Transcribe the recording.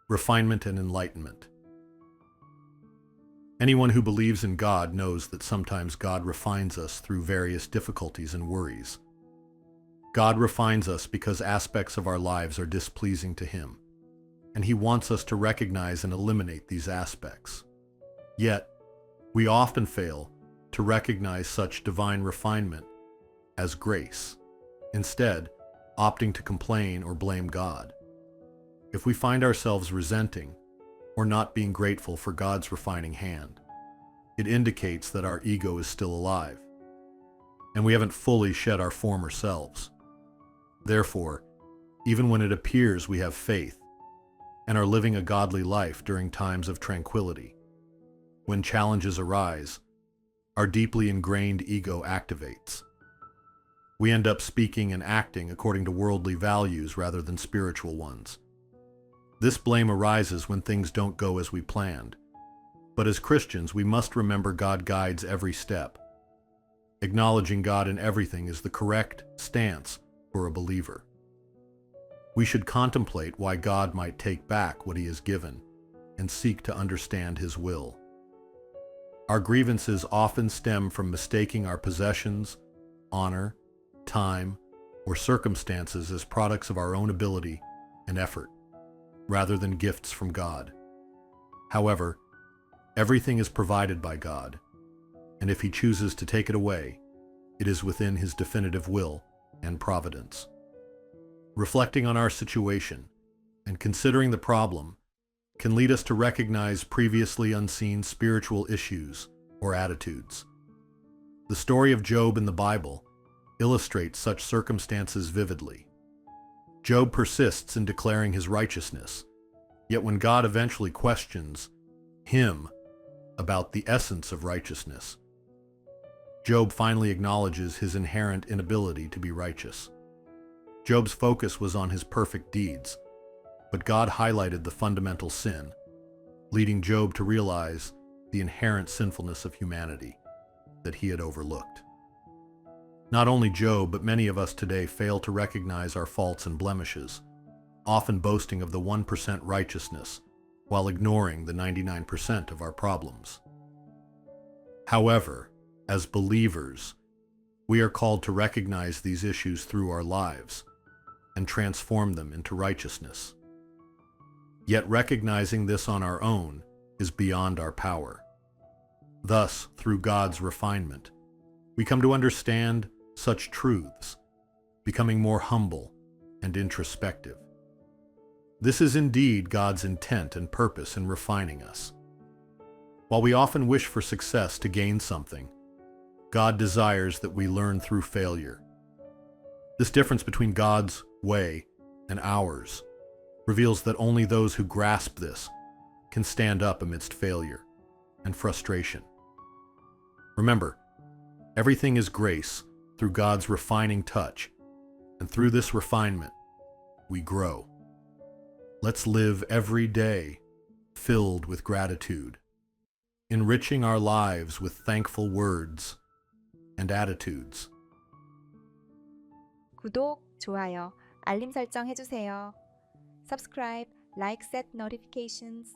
Refinement and Enlightenment. Anyone who believes in God knows that sometimes God refines us through various difficulties and worries. God refines us because aspects of our lives are displeasing to Him, and He wants us to recognize and eliminate these aspects. Yet, we often fail to recognize such divine refinement as grace, instead opting to complain or blame God. If we find ourselves resenting or not being grateful for God's refining hand, it indicates that our ego is still alive, and we haven't fully shed our former selves. Therefore, even when it appears we have faith and are living a godly life during times of tranquility, when challenges arise, our deeply ingrained ego activates. We end up speaking and acting according to worldly values rather than spiritual ones. This blame arises when things don't go as we planned. But as Christians, we must remember God guides every step. Acknowledging God in everything is the correct stance for a believer. We should contemplate why God might take back what He has given and seek to understand His will. Our grievances often stem from mistaking our possessions, honor, time, or circumstances as products of our own ability and effort, rather than gifts from God. However, everything is provided by God, and if He chooses to take it away, it is within His definitive will and providence. Reflecting on our situation and considering the problem can lead us to recognize previously unseen spiritual issues or attitudes. The story of Job in the Bible illustrates such circumstances vividly. Job persists in declaring his righteousness, yet when God eventually questions him about the essence of righteousness, Job finally acknowledges his inherent inability to be righteous. Job's focus was on his perfect deeds, but God highlighted the fundamental sin, leading Job to realize the inherent sinfulness of humanity that he had overlooked. Not only Job, but many of us today fail to recognize our faults and blemishes, often boasting of the 1% righteousness while ignoring the 99% of our problems. However, as believers, we are called to recognize these issues through our lives and transform them into righteousness. Yet recognizing this on our own is beyond our power. Thus, through God's refinement, we come to understand such truths, becoming more humble and introspective. This is indeed God's intent and purpose in refining us. While we often wish for success to gain something, God desires that we learn through failure. This difference between God's way and ours reveals that only those who grasp this can stand up amidst failure and frustration. Remember, everything is grace through God's refining touch, and through this refinement, we grow. Let's live every day filled with gratitude, enriching our lives with thankful words and attitudes. 구독, 좋아요, 알림 설정 해주세요. Subscribe, like, set notifications.